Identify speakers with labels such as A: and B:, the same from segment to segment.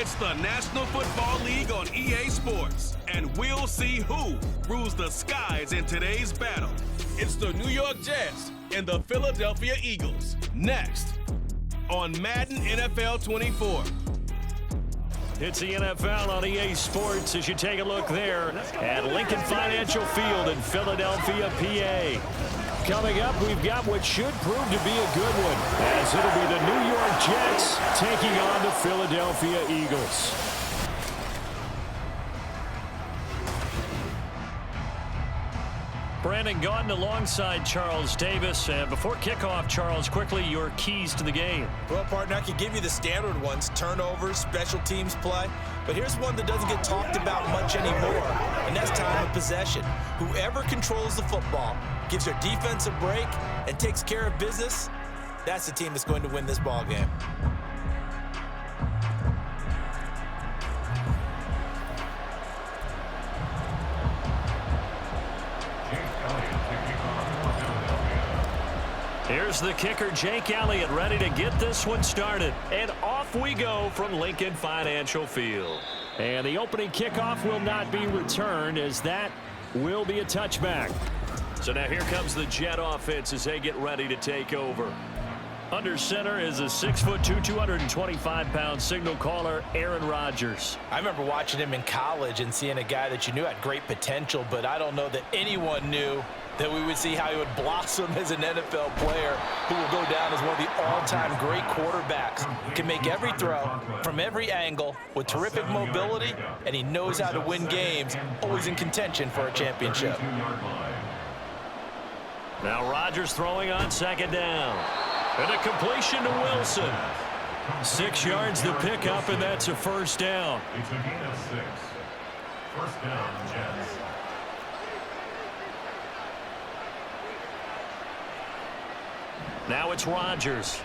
A: It's the National Football League on EA Sports, and we'll see who rules the skies in today's battle. It's the New York Jets and the Philadelphia Eagles, next on Madden NFL 24.
B: It's the NFL on EA Sports as you take a look there at Lincoln Financial Field in Philadelphia, PA. Coming up, we've got what should prove to be a good one, as it'll be the New York Jets taking on the Philadelphia Eagles. Brandon Gaudin alongside Charles Davis. Before kickoff, Charles, quickly your keys to the game.
C: Well, partner, I can give you the standard ones, turnovers, special teams play. But here's one that doesn't get talked about much anymore, and that's time of possession. Whoever controls the football, gives their defense a break, and takes care of business, that's the team that's going to win this ball game.
B: Here's the kicker, Jake Elliott, ready to get this one started. And off we go from Lincoln Financial Field. And the opening kickoff will not be returned, as that will be a touchback. So now here comes the Jet offense as they get ready to take over. Under center is a 6'2", 225-pound signal caller, Aaron Rodgers.
C: I remember watching him in college and seeing a guy that you knew had great potential, but I don't know that anyone knew that we would see how he would blossom as an NFL player who will go down as one of the all-time great quarterbacks. He can make every throw from every angle with terrific mobility, and he knows how to win games, always in contention for a championship.
B: Now Rodgers throwing on second down. And a completion to Wilson. 6 yards the pickup, and that's a first down.
D: It's a gain of 6. First down, Jets.
B: Now it's Rodgers.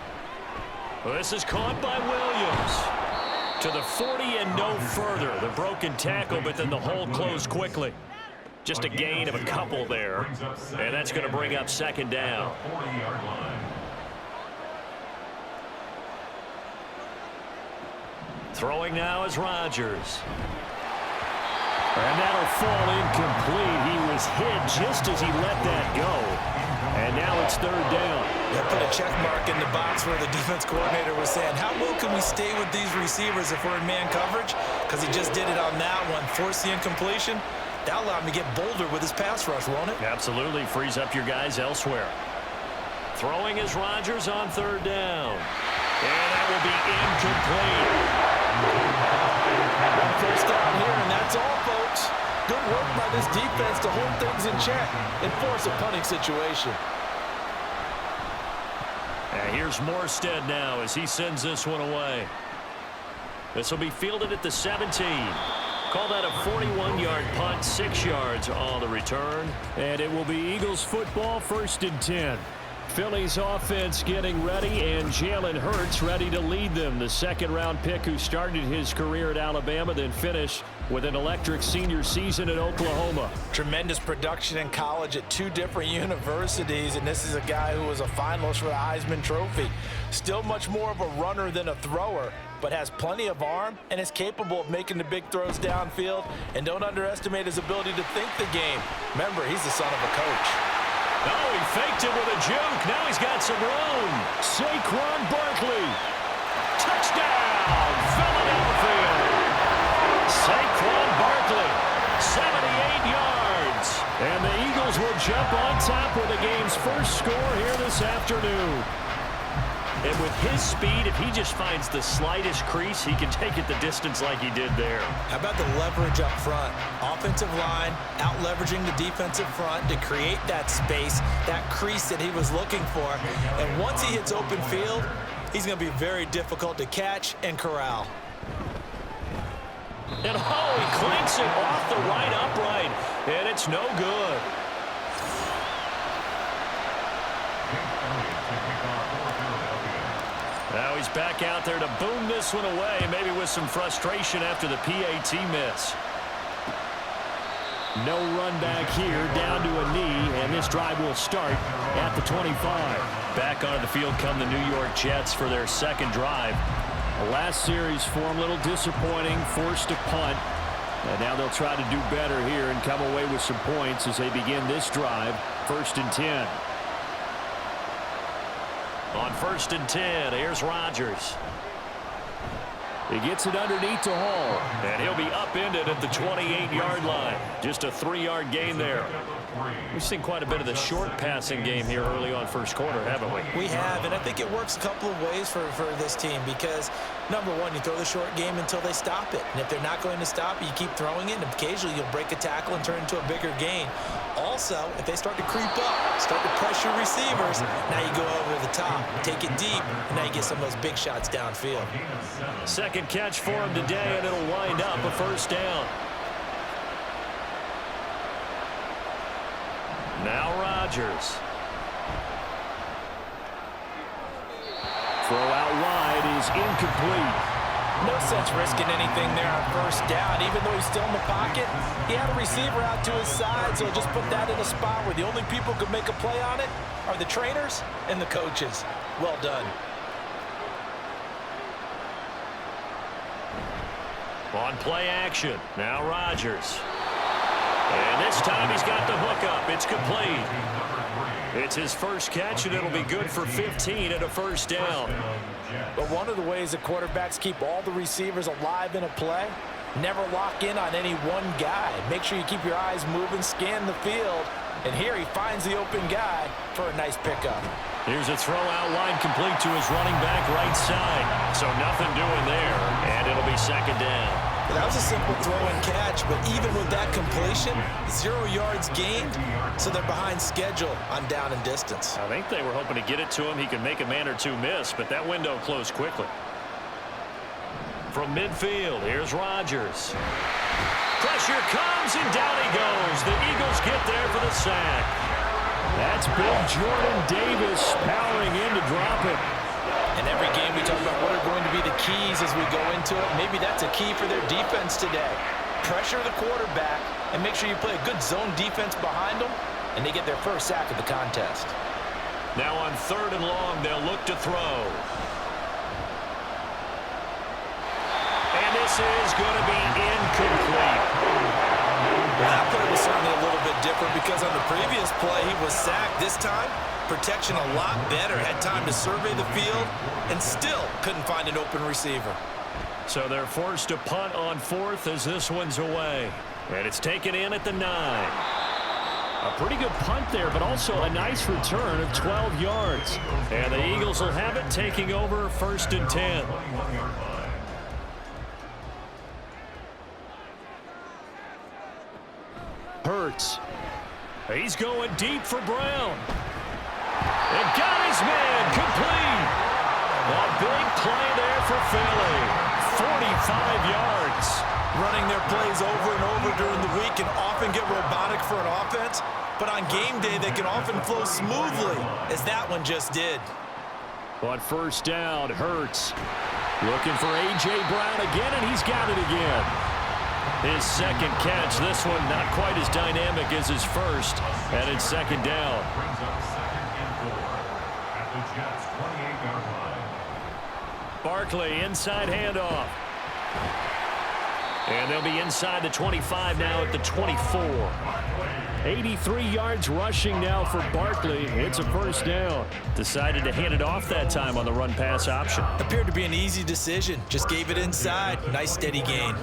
B: This is caught by Williams. To the 40 and no further. The broken tackle, but then the hole closed quickly. Just a gain of a couple there. And that's going to bring up second down. Throwing now is Rodgers. And that'll fall incomplete. He was hit just as he let that go. And now it's third down.
C: They put a check mark in the box where the defense coordinator was saying, how well can we stay with these receivers if we're in man coverage? Because he just did it on that one. Force the incompletion. That'll allow him to get bolder with his pass rush, won't it?
B: Absolutely. Frees up your guys elsewhere. Throwing is Rodgers on third down. And that will be incomplete.
C: First down here, and that's all, folks. Good work by this defense to hold things in check and force a punting situation.
B: And here's Morstead now as he sends this one away. This will be fielded at the 17. Call that a 41-yard punt, 6 yards on the return. And it will be Eagles football, 1st and 10. Philly's offense getting ready, and Jalen Hurts ready to lead them. The second-round pick who started his career at Alabama, then finished with an electric senior season at Oklahoma.
C: Tremendous production in college at 2 different universities, and this is a guy who was a finalist for the Heisman Trophy. Still much more of a runner than a thrower, but has plenty of arm and is capable of making the big throws downfield. And don't underestimate his ability to think the game. Remember, he's the son of a coach.
B: Oh, he faked it with a juke. Now he's got some room. Saquon Barkley. Touchdown, Philadelphia. Saquon Barkley, 78 yards. And the Eagles will jump on top with the game's first score here this afternoon. And with his speed, if he just finds the slightest crease, he can take it the distance like he did there.
C: How about the leverage up front? Offensive line out-leveraging the defensive front to create that space, that crease that he was looking for. And once he hits open field, he's going to be very difficult to catch and corral.
B: And he clanks it off the right upright, and it's no good. Now he's back out there to boom this one away, maybe with some frustration after the PAT miss. No run back here, down to a knee, and this drive will start at the 25. Back onto the field come the New York Jets for their second drive. The last series for him, a little disappointing, forced a punt. And now they'll try to do better here and come away with some points as they begin this drive. 1st and 10. On 1st and 10, here's Rodgers. He gets it underneath to Hall, and he'll be upended at the 28-yard line. Just a 3-yard gain there. We've seen quite a bit of the short passing game here early on first quarter, haven't we?
C: We have, and I think it works a couple of ways for this team because, number one, you throw the short game until they stop it. And if they're not going to stop it, you keep throwing it, and occasionally you'll break a tackle and turn it into a bigger gain. Also, if they start to creep up, start to pressure receivers, now you go over the top, take it deep, and now you get some of those big shots downfield.
B: Second catch for him today, and it'll wind up a 1st down. Now Rodgers. Throw out wide is incomplete.
C: No sense risking anything there on 1st down. Even though he's still in the pocket, he had a receiver out to his side, so he'll just put that in a spot where the only people who can make a play on it are the trainers and the coaches. Well done.
B: On play action, now Rodgers. And this time he's got the hook up. It's complete. It's his first catch, and it'll be good for 15 and a 1st down.
C: But one of the ways that quarterbacks keep all the receivers alive in a play, never lock in on any one guy. Make sure you keep your eyes moving, scan the field. And here he finds the open guy for a nice pickup.
B: Here's a throw out wide complete to his running back right side. So nothing doing there, and it'll be 2nd down.
C: That was a simple throw and catch, but even with that completion, 0 yards gained, so they're behind schedule on down and distance.
B: I think they were hoping to get it to him. He could make a man or two miss, but that window closed quickly. From midfield, here's Rodgers. Pressure comes, and down he goes. The Eagles get there for the sack. That's big Jordan Davis powering in to drop it.
C: In every game, we talk about what are going to be the keys as we go into it. Maybe that's a key for their defense today. Pressure the quarterback and make sure you play a good zone defense behind them, and they get their first sack of the contest.
B: Now on 3rd and long, they'll look to throw. And this is going to be incomplete.
C: Well, that play was certainly a little bit different because on the previous play, he was sacked. This time, protection a lot better. Had time to survey the field and still couldn't find an open receiver.
B: So they're forced to punt on 4th as this one's away. And it's taken in at the 9. A pretty good punt there, but also a nice return of 12 yards. And the Eagles will have it taking over 1st and 10. Hurts. He's going deep for Brown. And got his man complete. A big play there for Philly. 45 yards.
C: Running their plays over and over during the week can often get robotic for an offense, but on game day they can often flow smoothly, as that one just did.
B: On 1st down, Hurts looking for A.J. Brown again, and he's got it again. His 2nd catch, this one not quite as dynamic as his first, and it's 2nd down.
D: Brings up 2nd and 4 at the Jets' 28-yard line.
B: Barkley, inside handoff. And they'll be inside the 25 now at the 24. 83 yards rushing now for Barkley. It's a 1st down. Decided to hand it off that time on the run-pass option.
C: Appeared to be an easy decision. Just gave it inside. Nice steady gain.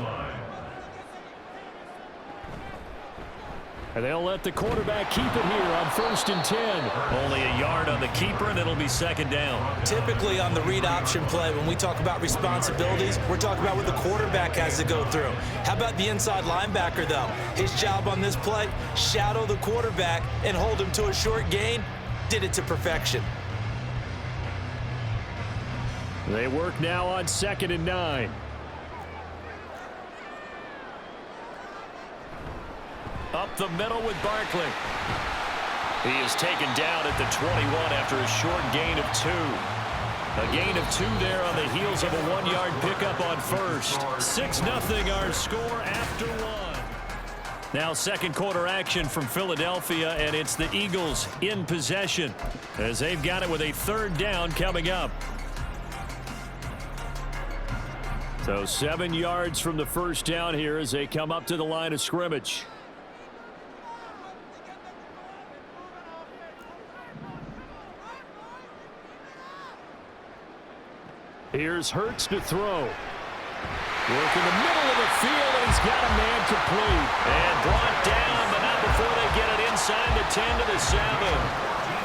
B: And they'll let the quarterback keep it here on 1st and 10. Only a yard on the keeper, and it'll be 2nd down.
C: Typically on the read option play, when we talk about responsibilities, we're talking about what the quarterback has to go through. How about the inside linebacker, though? His job on this play, shadow the quarterback and hold him to a short gain. Did it to perfection.
B: They work now on 2nd and 9. Up the middle with Barkley. He is taken down at the 21 after a short gain of 2. A gain of 2 there on the heels of a 1-yard pickup on 1st. 6-0 our score after 1. Now 2nd quarter action from Philadelphia, and it's the Eagles in possession as they've got it with a 3rd down coming up. So 7 yards from the first down here as they come up to the line of scrimmage. Here's Hurts to throw. Work in the middle of the field, and he's got a man complete. And brought down, but not before they get it inside the 10 to the 7.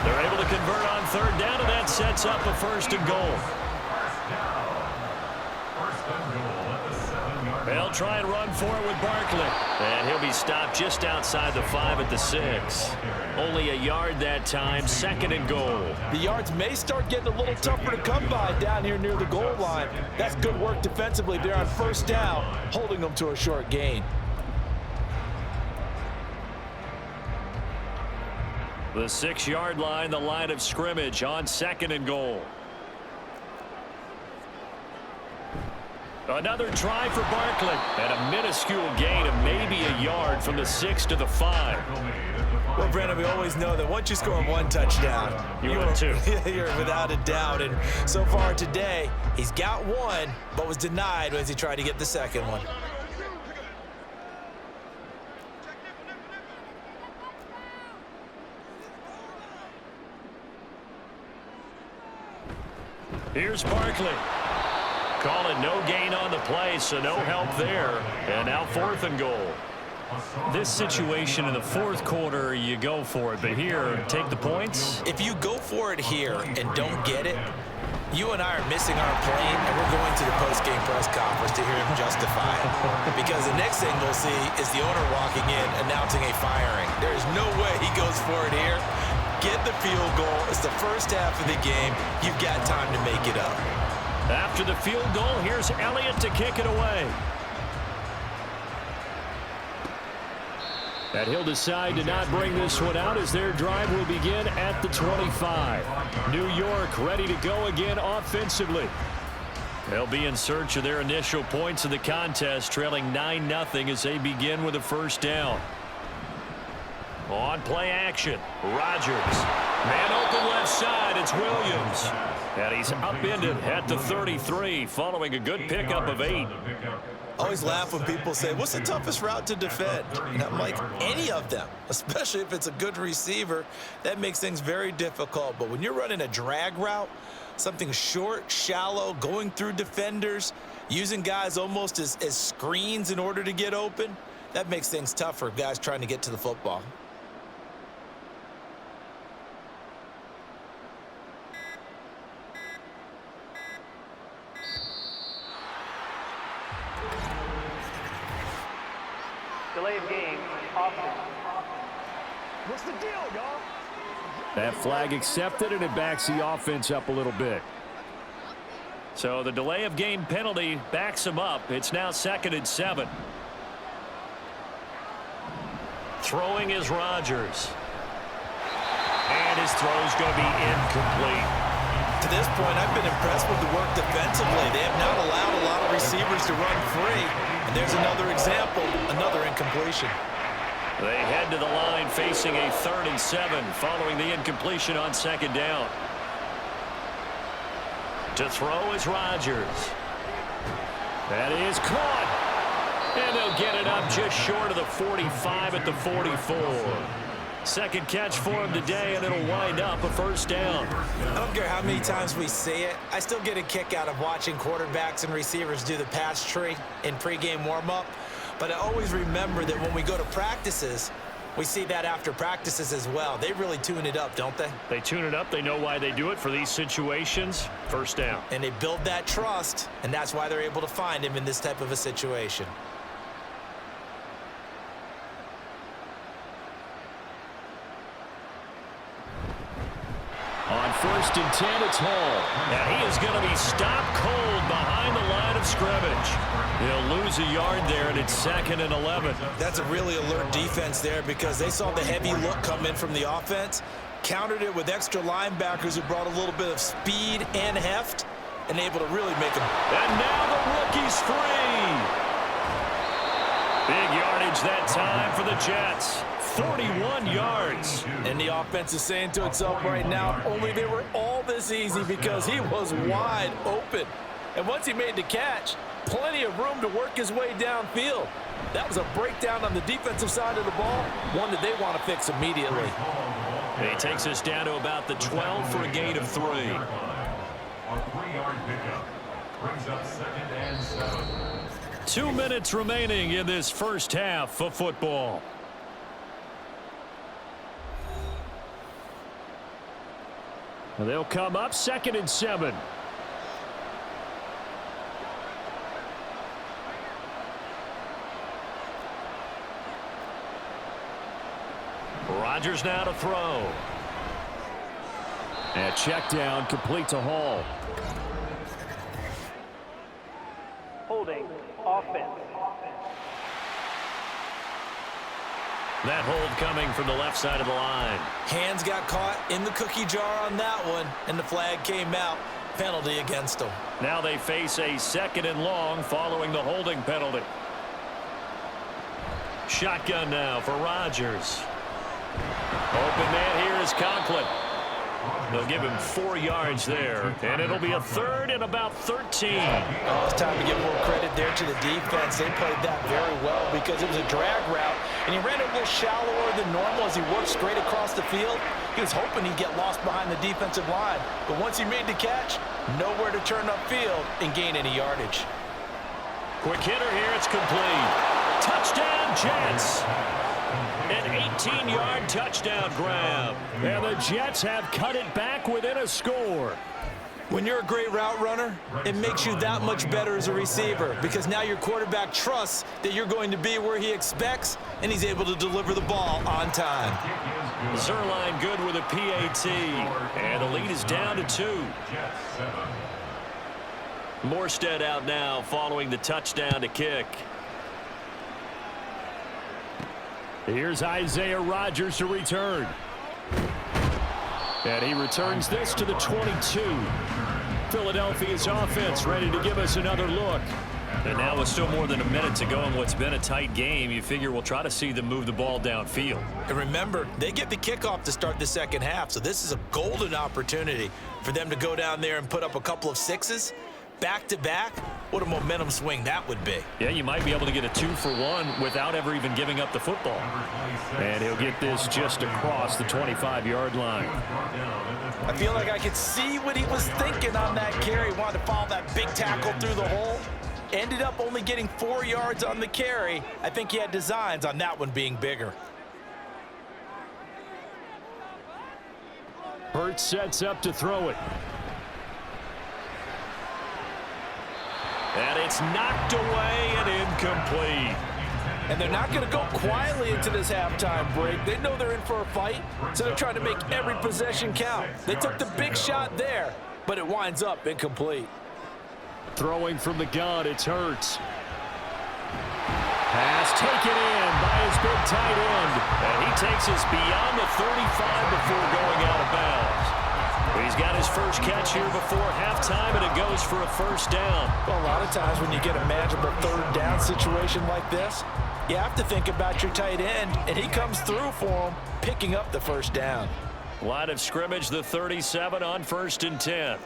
B: They're able to convert on third down, and that sets up a 1st and goal. They'll try and run for it with Barkley. And he'll be stopped just outside the 5 at the 6. Only a yard that time, 2nd and goal.
C: The yards may start getting a little tougher to come by down here near the goal line. That's good work defensively there on 1st down, holding them to a short gain.
B: The 6-yard line, the line of scrimmage on 2nd and goal. Another try for Barkley. And a minuscule gain of maybe a yard from the 6 to the 5.
C: Well, Brandon, we always know that once you score 1 touchdown,
B: you're
C: without a doubt. And so far today, he's got 1, but was denied as he tried to get the 2nd one.
B: Here's Barkley. Calling no gain on the play, so no help there. And now 4th and goal. This situation in the 4th quarter, you go for it. But here, take the points.
C: If you go for it here and don't get it, you and I are missing our plane, and we're going to the post-game press conference to hear him justify it. Because the next thing we'll see is the owner walking in announcing a firing. There is no way he goes for it here. Get the field goal. It's the first half of the game. You've got time to make it up.
B: After the field goal, here's Elliott to kick it away. And he'll decide to not bring this one out as their drive will begin at the 25. New York ready to go again offensively. They'll be in search of their initial points of the contest, trailing 9-0 as they begin with a 1st down. On play action, Rodgers. Man open left side, it's Williams. And he's upended at the 33 following a good pickup of 8.
C: I always laugh when people say, what's the toughest route to defend? And I'm like, any of them, especially if it's a good receiver. That makes things very difficult. But when you're running a drag route, something short, shallow, going through defenders, using guys almost as screens in order to get open, that makes things tougher, guys trying to get to the football.
E: Delay of game, offense.
C: What's the deal, y'all?
B: That flag accepted, and it backs the offense up a little bit. So the delay of game penalty backs him up. It's now 2nd and 7. Throwing is Rodgers. And his throw's going to be incomplete.
C: To this point, I've been impressed with the work defensively. They have not allowed a lot of receivers to run free. And there's another example, another incompletion.
B: They head to the line facing a 3rd and 7 following the incompletion on 2nd down. To throw is Rodgers. That is caught. And they'll get it up just short of the 45 at the 44. 2nd catch for him today, and it'll wind up a 1st down.
C: I don't care how many times we say it. I still get a kick out of watching quarterbacks and receivers do the pass tree in pregame warm-up. But I always remember that when we go to practices, we see that after practices as well. They really tune it up, don't they?
B: They tune it up. They know why they do it for these situations. 1st down.
C: And they build that trust, and that's why they're able to find him in this type of a situation.
B: On 1st and 10, it's Hall. And he is going to be stopped cold behind the line of scrimmage. He'll lose a yard there, and it's 2nd and 11.
C: That's a really alert defense there because they saw the heavy look come in from the offense, countered it with extra linebackers who brought a little bit of speed and heft, and able to really make them.
B: And now the rookie's free. Big yardage that time for the Jets. 41 yards.
C: And the offense is saying to itself right now, only they were all this easy because he was wide open. And once he made the catch, plenty of room to work his way downfield. That was a breakdown on the defensive side of the ball, one that they want to fix immediately.
B: He takes us down to about the 12 for a gain of 3.
D: A 3-yard pickup brings up 2nd and 7.
B: 2 minutes remaining in this first half of football. They'll come up 2nd and 7. Rodgers now to throw. And check down, complete to Hall.
E: Holding offense.
B: That hold coming from the left side of the line.
C: Hands got caught in the cookie jar on that one, and the flag came out. Penalty against them.
B: Now they face a 2nd and long following the holding penalty. Shotgun now for Rodgers. Open man here is Conklin. They'll give him 4 yards there, and it'll be a 3rd and about 13.
C: Oh, it's time to give more credit there to the defense. They played that very well because it was a drag route, and he ran it a little shallower than normal as he worked straight across the field. He was hoping he'd get lost behind the defensive line, but once he made the catch, nowhere to turn upfield and gain any yardage.
B: Quick hitter here, it's complete. Touchdown, Jets. An 18-yard touchdown grab. And the Jets have cut it back within a score.
C: When you're a great route runner, it makes you that much better as a receiver because now your quarterback trusts that you're going to be where he expects, and he's able to deliver the ball on time.
B: Zerline good with a PAT, and the lead is down to 2. Morstead out now following the touchdown to kick. Here's Isaiah Rodgers to return. And he returns this to the 22. Philadelphia's offense ready to give us another look. And now with still more than a minute to go in what's been a tight game, you figure we'll try to see them move the ball downfield.
C: And remember, they get the kickoff to start the second half, so this is a golden opportunity for them to go down there and put up a couple of 6s. Back-to-back, what a momentum swing that would be.
B: Yeah, you might be able to get a 2-for-1 without ever even giving up the football. And he'll get this just across the 25-yard line.
C: I feel like I could see what he was thinking on that carry. He wanted to follow that big tackle through the hole. Ended up only getting 4 yards on the carry. I think he had designs on that one being bigger.
B: Hurts sets up to throw it. And it's knocked away and incomplete.
C: And they're not going to go quietly into this halftime break. They know they're in for a fight, so they're trying to make every possession count. They took the big shot there, but it winds up incomplete.
B: Throwing from the gun, it's Hurts. Pass taken in by his big tight end. And he takes us beyond the 35 before going out of bounds. He's got his first catch here before halftime, and it goes for a first down.
C: Well, a lot of times when you get a manageable third down situation like this, you have to think about your tight end, and he comes through for him, picking up the first down.
B: Line of scrimmage, the 37 on 1st and 10.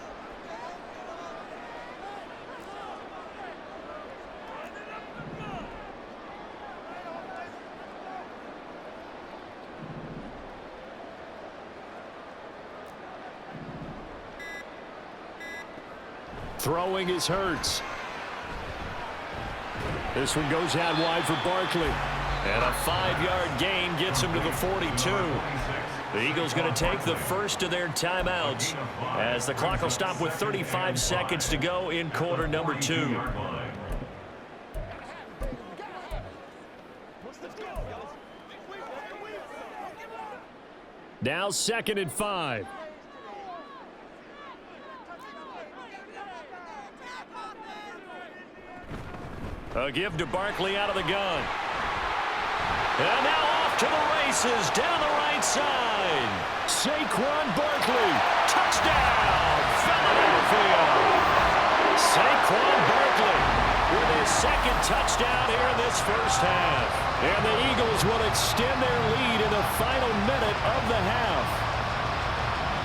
B: Throwing is Hurts. This one goes out wide for Barkley. And a 5-yard gain gets him to the 42. The Eagles going to take the first of their timeouts as the clock will stop with 35 seconds to go in quarter number 2. Now 2nd and 5. A give to Barkley out of the gun. And now off to the races down the right side. Saquon Barkley. Touchdown, Philadelphia. Saquon Barkley with his second touchdown here in this first half. And the Eagles will extend their lead in the final minute of the half.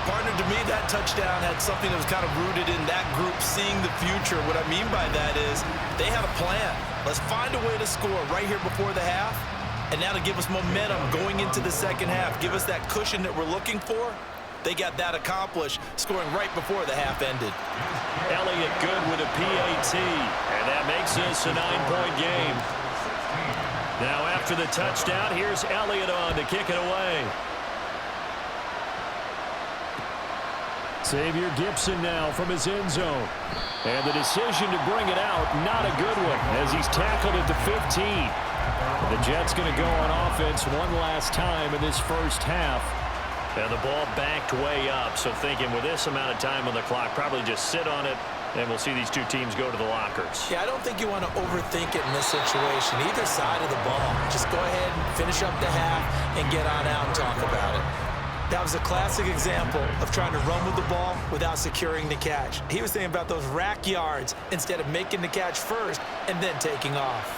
C: Partner, to me, that touchdown had something that was kind of rooted in that group seeing the future. What I mean by that is they had a plan. Let's find a way to score right here before the half, and now to give us momentum going into the second half, give us that cushion that we're looking for. They got that accomplished, scoring right before the half ended.
B: Elliott good with a PAT, and that makes this a 9-point game. Now after the touchdown, here's Elliott on to kick it away. Xavier Gipson now from his end zone. And the decision to bring it out, not a good one, as he's tackled at the 15. The Jets going to go on offense one last time in this first half. And the ball backed way up, so thinking with this amount of time on the clock, probably just sit on it, and we'll see these two teams go to the lockers.
C: Yeah, I don't think you want to overthink it in this situation, either side of the ball. Just go ahead and finish up the half and get on out and talk about it. That was a classic example of trying to run with the ball without securing the catch. He was thinking about those rack yards instead of making the catch first and then taking off.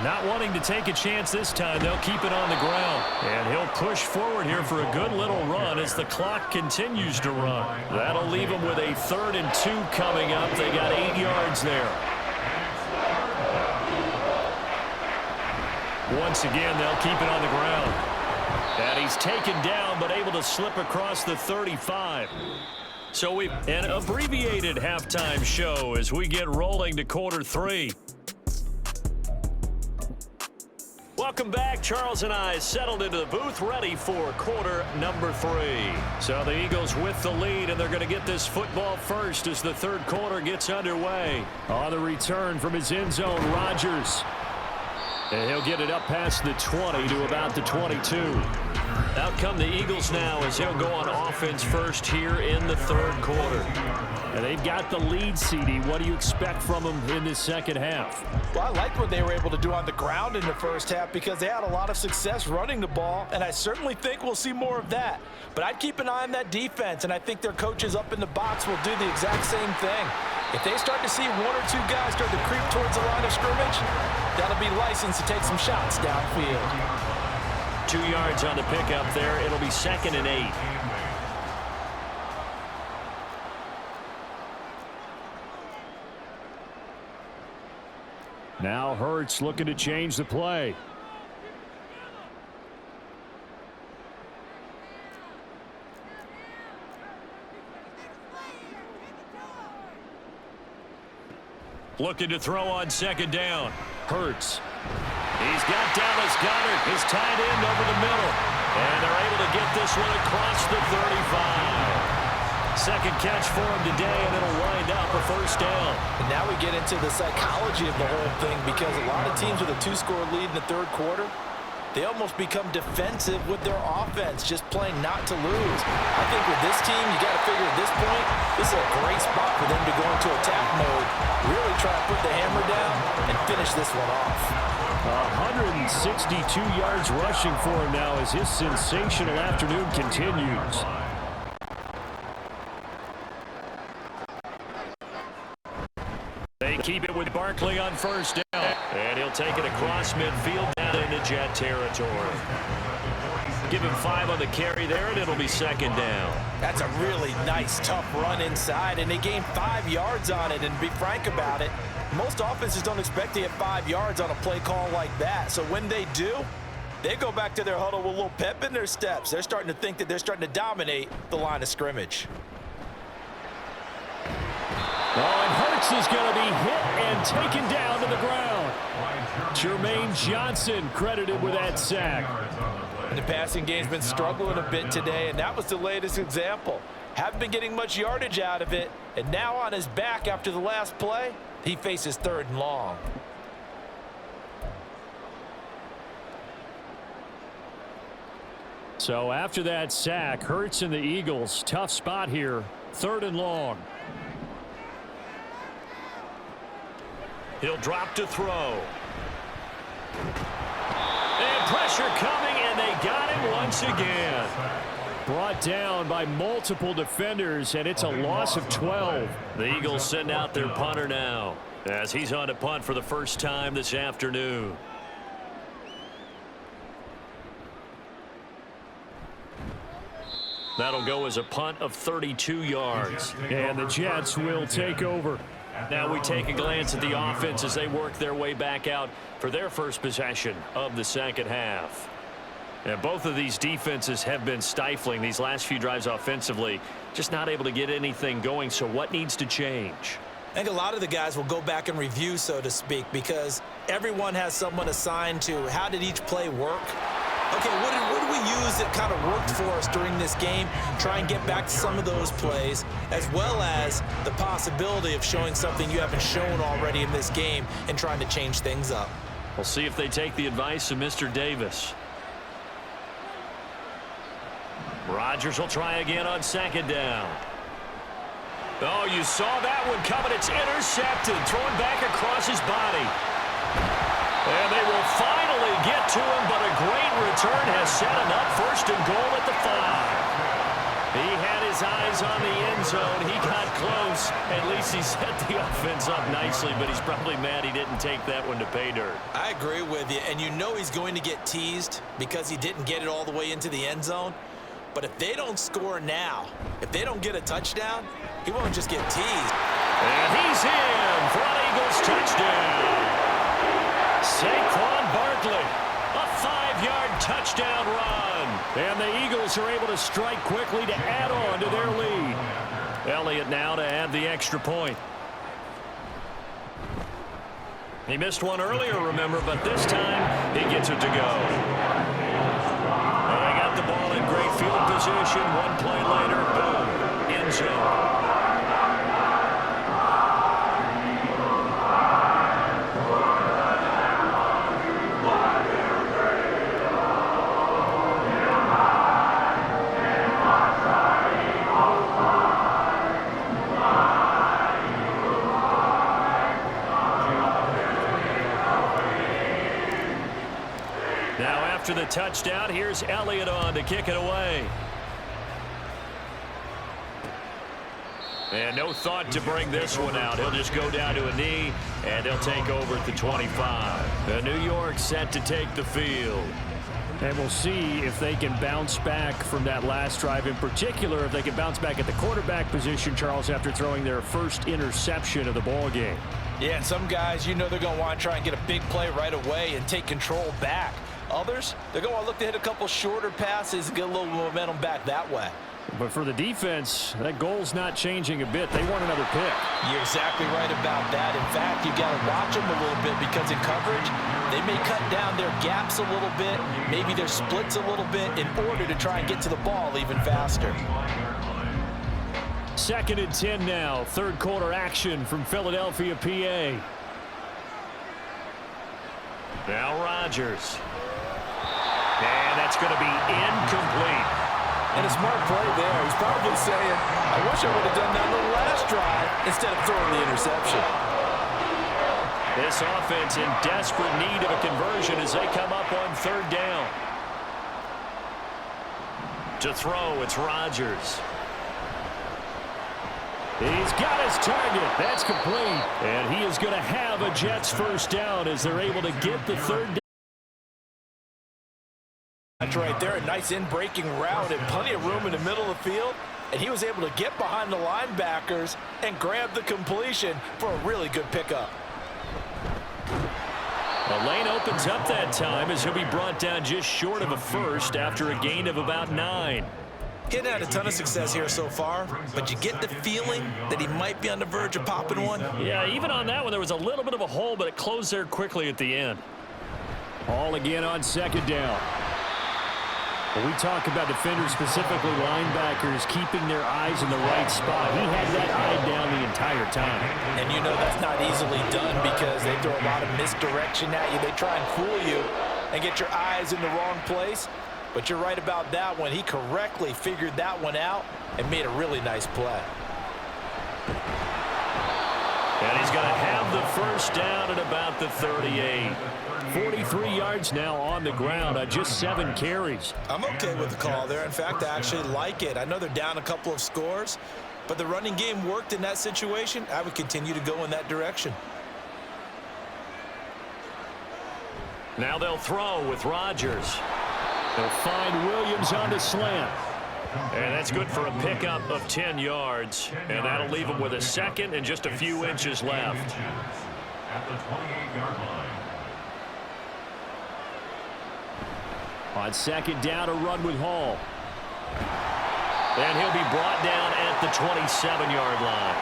B: Not wanting to take a chance this time, they'll keep it on the ground. And he'll push forward here for a good little run as the clock continues to run. That'll leave them with a 3rd and 2 coming up. They got 8 yards there. Once again, they'll keep it on the ground. And he's taken down, but able to slip across the 35. So we've an abbreviated halftime show as we get rolling to quarter 3. Welcome back. Charles and I settled into the booth, ready for quarter number 3. So the Eagles with the lead, and they're going to get this football first as the third quarter gets underway. On the return from his end zone, Rodgers. And he'll get it up past the 20 to about the 22. Out come the Eagles now as he'll go on offense first here in the third quarter. And they've got the lead, CD. What do you expect from them in this second half?
C: Well, I liked what they were able to do on the ground in the first half because they had a lot of success running the ball, and I certainly think we'll see more of that. But I'd keep an eye on that defense, and I think their coaches up in the box will do the exact same thing. If they start to see 1 or 2 guys start to creep towards the line of scrimmage, that'll be licensed to take some shots downfield.
B: 2 yards on the pickup there. It'll be 2nd and 8. Now Hurts looking to change the play. Looking to throw on 2nd down. Hurts. He's got Dallas Goedert, his tight end, over the middle. And they're able to get this one across the 35. Second catch for him today, and it'll wind up a first down.
C: And now we get into the psychology of the whole thing because a lot of teams with a 2-score lead in the third quarter, they almost become defensive with their offense, just playing not to lose. I think with this team, you got to figure at this point, this is a great spot for them to go into attack mode, really try to put the hammer down and finish this one off.
B: 162 yards rushing for him now as his sensational afternoon continues. They keep it with Barkley on first down. And he'll take it across midfield down into Jet territory. Give him 5 on the carry there, and it'll be 2nd down.
C: That's a really nice, tough run inside, and they gained 5 yards on it. And to be frank about it, most offenses don't expect to get 5 yards on a play call like that. So when they do, they go back to their huddle with a little pep in their steps. They're starting to think that they're starting to dominate the line of scrimmage.
B: Oh, and Hurts is going to be hit and taken down to the ground. Jermaine Johnson credited with that sack.
C: The passing game's been struggling a bit today, and that was the latest example. Haven't been getting much yardage out of it, and now on his back after the last play, he faces 3rd and long.
B: So after that sack, Hurts and the Eagles, tough spot here, 3rd and long. He'll drop to throw. And pressure coming, and they got him once again. Brought down by multiple defenders, and it's a loss of 12. The Eagles send out their punter now as he's on to punt for the first time this afternoon. That'll go as a punt of 32 yards.
F: And the Jets will take over.
B: Now we take a glance at the offense as they work their way back out for their first possession of the second half. And both of these defenses have been stifling these last few drives offensively, just not able to get anything going. So what needs to change?
C: I think a lot of the guys will go back and review, so to speak, because everyone has someone assigned to how did each play work. Okay, what did we use that kind of worked for us during this game? Try and get back to some of those plays, as well as the possibility of showing something you haven't shown already in this game and trying to change things up.
B: We'll see if they take the advice of Mr. Davis. Rodgers will try again on second down. Oh, you saw that one coming. It's intercepted, thrown back across his body. And they will finally get to him, but a great return has set him up first and goal at the 5. He had his eyes on the end zone. He got close. At least he set the offense up nicely, but he's probably mad he didn't take that one to pay dirt.
C: I agree with you, and you know he's going to get teased because he didn't get it all the way into the end zone. But if they don't score now, if they don't get a touchdown, he won't just get teased.
B: And he's in for an Eagles touchdown. Saquon Barkley, a 5-yard touchdown run. And the Eagles are able to strike quickly to add on to their lead. Elliott now to add the extra point. He missed one earlier, remember, but this time he gets it to go. And they got the ball in great field position. One play later, boom, end zone. After the touchdown, here's Elliott on to kick it away. And no thought to bring this one out. He'll just go down to a knee, and they'll take over at the 25. The New York set to take the field.
F: And we'll see if they can bounce back from that last drive. In particular, if they can bounce back at the quarterback position, Charles, after throwing their first interception of the ball game.
C: Yeah, and some guys, you know they're going to want to try and get a big play right away and take control back. Others, they're going to look to hit a couple shorter passes and get a little momentum back that way.
F: But for the defense, that goal's not changing a bit. They want another pick.
C: You're exactly right about that. In fact, you got to watch them a little bit because in coverage, they may cut down their gaps a little bit, maybe their splits a little bit in order to try and get to the ball even faster.
F: 2nd and 10 now. Third quarter action from Philadelphia, PA.
B: Now Rodgers. And that's going to be incomplete.
C: And a smart play there. He's probably saying, I wish I would have done that on the last drive instead of throwing the interception.
B: This offense in desperate need of a conversion as they come up on 3rd down. To throw, it's Rodgers.
F: He's got his target. That's complete. And he is going to have a Jets first down as they're able to get the 3rd down.
C: That's right there, a nice in-breaking route and plenty of room in the middle of the field. And he was able to get behind the linebackers and grab the completion for a really good pickup.
B: The lane opens up that time as he'll be brought down just short of a first after a gain of about 9.
C: He hadn't had a ton of success here so far, but you get the feeling that he might be on the verge of popping one.
B: Yeah, even on that one, there was a little bit of a hole, but it closed there quickly at the end.
F: All again on 2nd down. When we talk about defenders, specifically linebackers, keeping their eyes in the right spot, he had that eye down the entire time.
C: And you know that's not easily done because they throw a lot of misdirection at you. They try and fool you and get your eyes in the wrong place. But you're right about that one. He correctly figured that one out and made a really nice play.
B: And he's going to have the first down at about the 38.
F: 43 yards now on the ground on just 7 carries.
C: I'm okay with the call there. In fact, I actually like it. I know they're down a couple of scores, but the running game worked in that situation. I would continue to go in that direction.
B: Now they'll throw with Rodgers.
F: They'll find Williams on the slant.
B: And that's good for a pickup of 10 yards. And that'll leave him with a second and just a few inches left.
D: At the 28-yard line.
F: On second down, a run with Hall.
B: And he'll be brought down at the 27-yard line.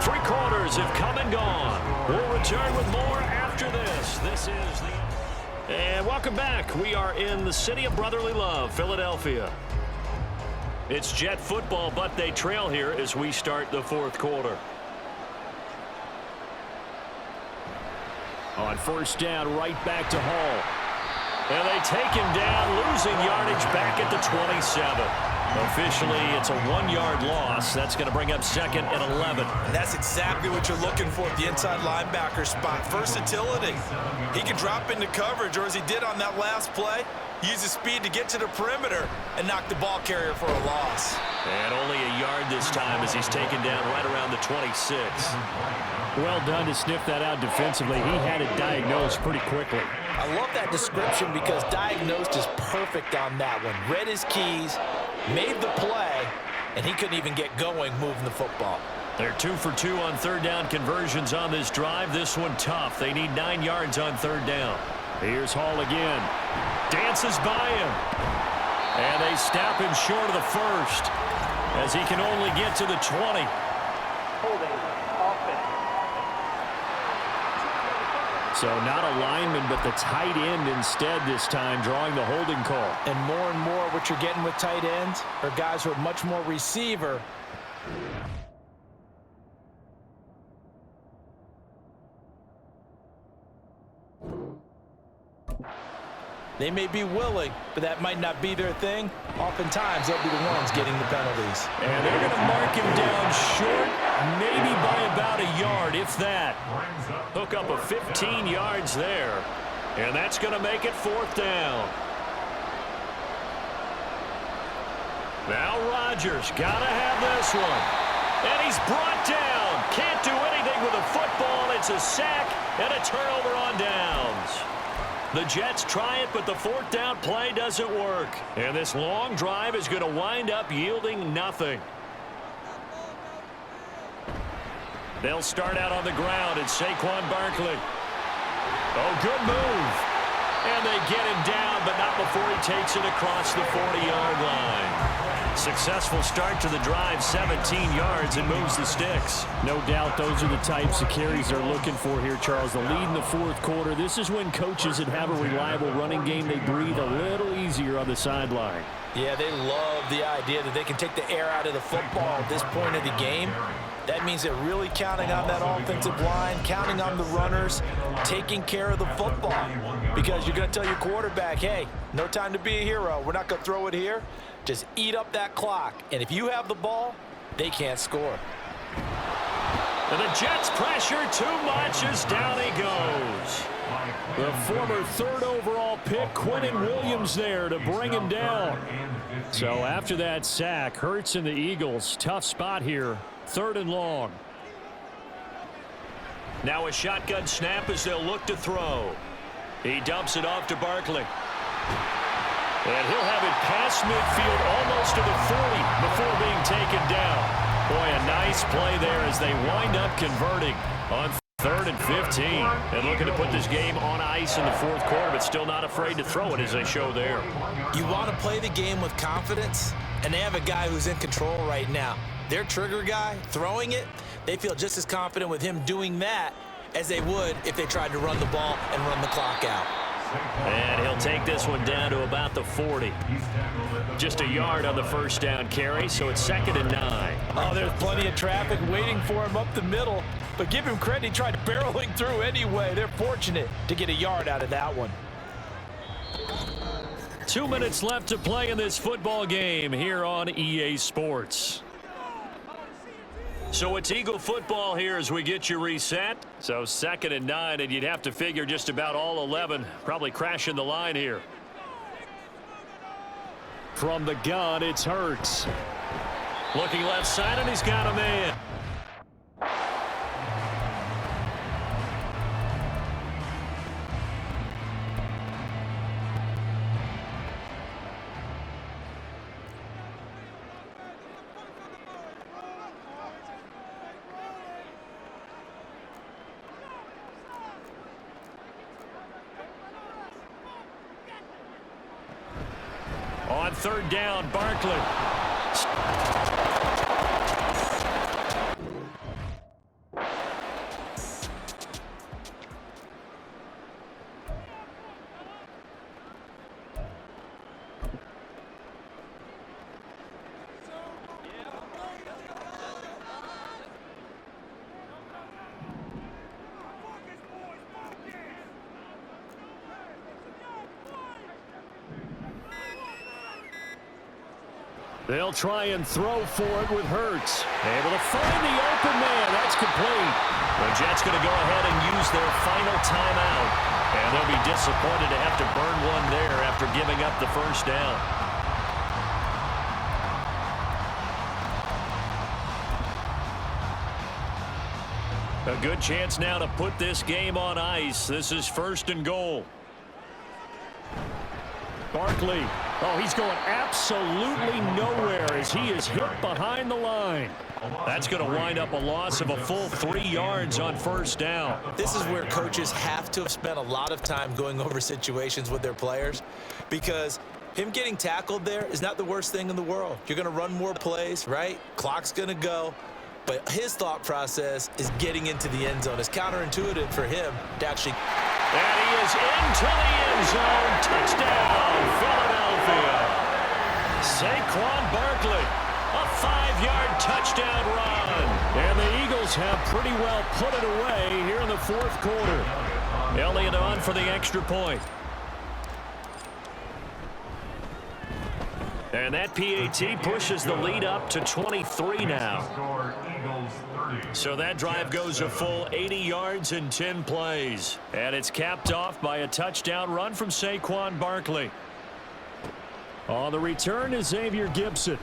B: 3 quarters have come and gone. We'll return with more after this. This is the... And welcome back. We are in the city of brotherly love, Philadelphia. It's Jet football, but they trail here as we start the 4th quarter.
F: On first down, right back to Hall.
B: And they take him down, losing yardage back at the 27. Officially, it's a 1-yard loss. That's going to bring up second and 11.
C: And that's exactly what you're looking for at the inside linebacker spot. Versatility. He can drop into coverage, or as he did on that last play, use his speed to get to the perimeter and knock the ball carrier for a loss.
B: And only a yard this time as he's taken down right around the 26.
F: Well done to sniff that out defensively. He had it diagnosed pretty quickly.
C: I love that description because diagnosed is perfect on that one. Read his keys, made the play, and he couldn't even get going moving the football.
B: They're 2 for 2 on third down conversions on this drive. This one tough. They need 9 yards on third down.
F: Here's Hall again.
B: Dances by him. And they stop him short of the first as he can only get to the 20.
E: Holding, offense.
F: So not a lineman, but the tight end instead this time, drawing the holding call.
C: And more what you're getting with tight ends are guys who are much more receiver. They may be willing, but that might not be their thing. Oftentimes, they'll be the ones getting the penalties.
B: And they're going to mark him down short, maybe by about a yard, if that. Hook up a 15 yards there. And that's going to make it 4th down. Now Rodgers got to have this one. And he's brought down. Can't do anything with a football. It's a sack and a turnover on downs. The Jets try it, but the 4th down play doesn't work. And this long drive is going to wind up yielding nothing. They'll start out on the ground. It's Saquon Barkley. Oh, good move. And they get him down, but not before he takes it across the 40-yard line. Successful start to the drive, 17 yards, and moves the sticks.
F: No doubt those are the types of carries they're looking for here, Charles. The lead in the 4th quarter. This is when coaches that have a reliable running game, they breathe a little easier on the sideline.
C: Yeah, they love the idea that they can take the air out of the football at this point of the game. That means they're really counting on that offensive line, counting on the runners, taking care of the football. Because you're going to tell your quarterback, hey, no time to be a hero. We're not going to throw it here. Just eat up that clock. And if you have the ball, they can't score.
B: And the Jets pressure too much as down he goes.
F: The former 3rd overall pick, Quinnen Williams there to bring him down. So after that sack, Hurts and the Eagles, tough spot here, 3rd and long.
B: Now a shotgun snap as they'll look to throw. He dumps it off to Barkley. And he'll have it past midfield almost to the 40 before being taken down. Boy, a nice play there as they wind up converting on 3rd and 15. And looking to put this game on ice in the 4th quarter, but still not afraid to throw it as they show there.
C: You want to play the game with confidence, and they have a guy who's in control right now. Their trigger guy throwing it, they feel just as confident with him doing that as they would if they tried to run the ball and run the clock out.
B: And he'll take this one down to about the 40. Just a yard on the first down carry, so it's 2nd and 9.
C: Oh, there's plenty of traffic waiting for him up the middle. But give him credit, he tried barreling through anyway. They're fortunate to get a yard out of that one.
B: 2 minutes left to play in this football game here on EA Sports. So it's Eagle football here as we get you reset. So 2nd and 9, and you'd have to figure just about all 11 probably crashing the line here.
F: From the gun, it's Hurts.
B: Looking left side, and he's got a man. on third down. Barkley. They'll try and throw for it with Hurts. Able to find the open man. That's complete. The Jets going to go ahead and use their final timeout. And they'll be disappointed to have to burn one there after giving up the first down. A good chance now to put this game on ice. This is 1st and goal. Barkley. Oh, he's going absolutely nowhere as he is hit behind the line. That's going to wind up a loss of a full 3 yards on first down.
C: This is where coaches have to have spent a lot of time going over situations with their players, because him getting tackled there is not the worst thing in the world. You're going to run more plays, right? Clock's going to go. But his thought process is getting into the end zone. It's counterintuitive for him to actually.
B: And he is into the end zone. Touchdown, Philadelphia. Saquon Barkley, a 5-yard touchdown run. And the Eagles have pretty well put it away here in the 4th quarter. Elliott on for the extra point. And that PAT pushes the lead up to 23 now. So that drive goes a full 80 yards in 10 plays. And it's capped off by a touchdown run from Saquon Barkley. On the return is Xavier Gibson.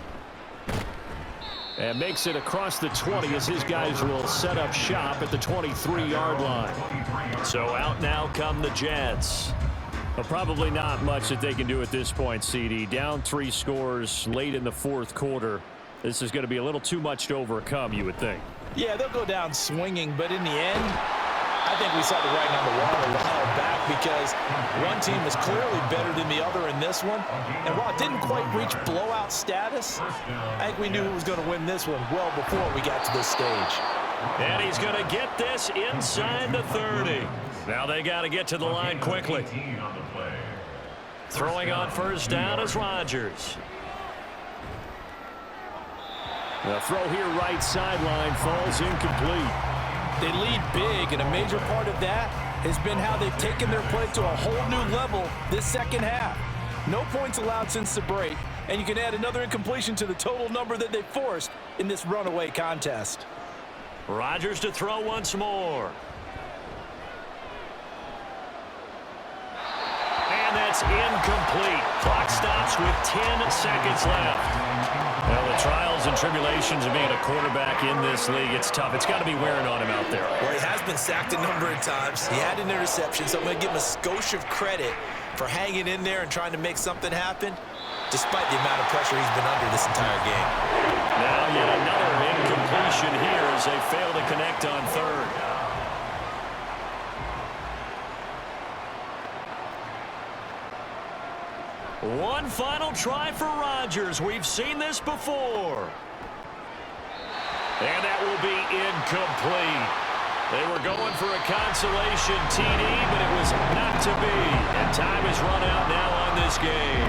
B: And makes it across the 20 as his guys will set up shop at the 23-yard line. So out now come the Jets. Well, probably not much that they can do at this point, CD. Down 3 scores late in the 4th quarter. This is going to be a little too much to overcome, you would think.
C: Yeah, they'll go down swinging, but in the end, I think we saw the writing on the wall a while back, because one team is clearly better than the other in this one. And while it didn't quite reach blowout status, I think we knew who was going to win this one well before we got to this stage.
B: And he's going to get this inside the 30. Now they got to get to the line quickly. Throwing on first down is Rodgers.
F: The throw here right sideline falls incomplete.
C: They lead big, and a major part of that has been how they've taken their play to a whole new level this second half. No points allowed since the break, and you can add another incompletion to the total number that they forced in this runaway contest.
B: Rodgers to throw once more. And that's incomplete. Clock stops with 10 seconds left. Well, the trials and tribulations of being a quarterback in this league, it's tough. It's got to be wearing on him out there.
C: Well, he has been sacked a number of times. He had an interception, so I'm going to give him a skosh of credit for hanging in there and trying to make something happen, despite the amount of pressure he's been under this entire game.
B: Now yet another incompletion here as they fail to connect on third. One final try for Rodgers. We've seen this before. And that will be incomplete. They were going for a consolation TD, but it was not to be. And time is run out now on this game.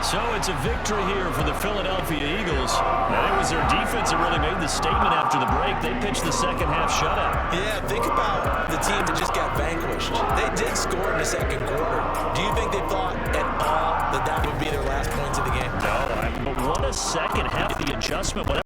B: So it's a victory here for the Philadelphia Eagles. And it was their defense that really made the statement after the break. They pitched the second half shutout.
C: Yeah, think about the team that just got vanquished. They did score in the second quarter. Do you think they thought at all that that would be their last points of the game?
B: No, but what a second half, the adjustment.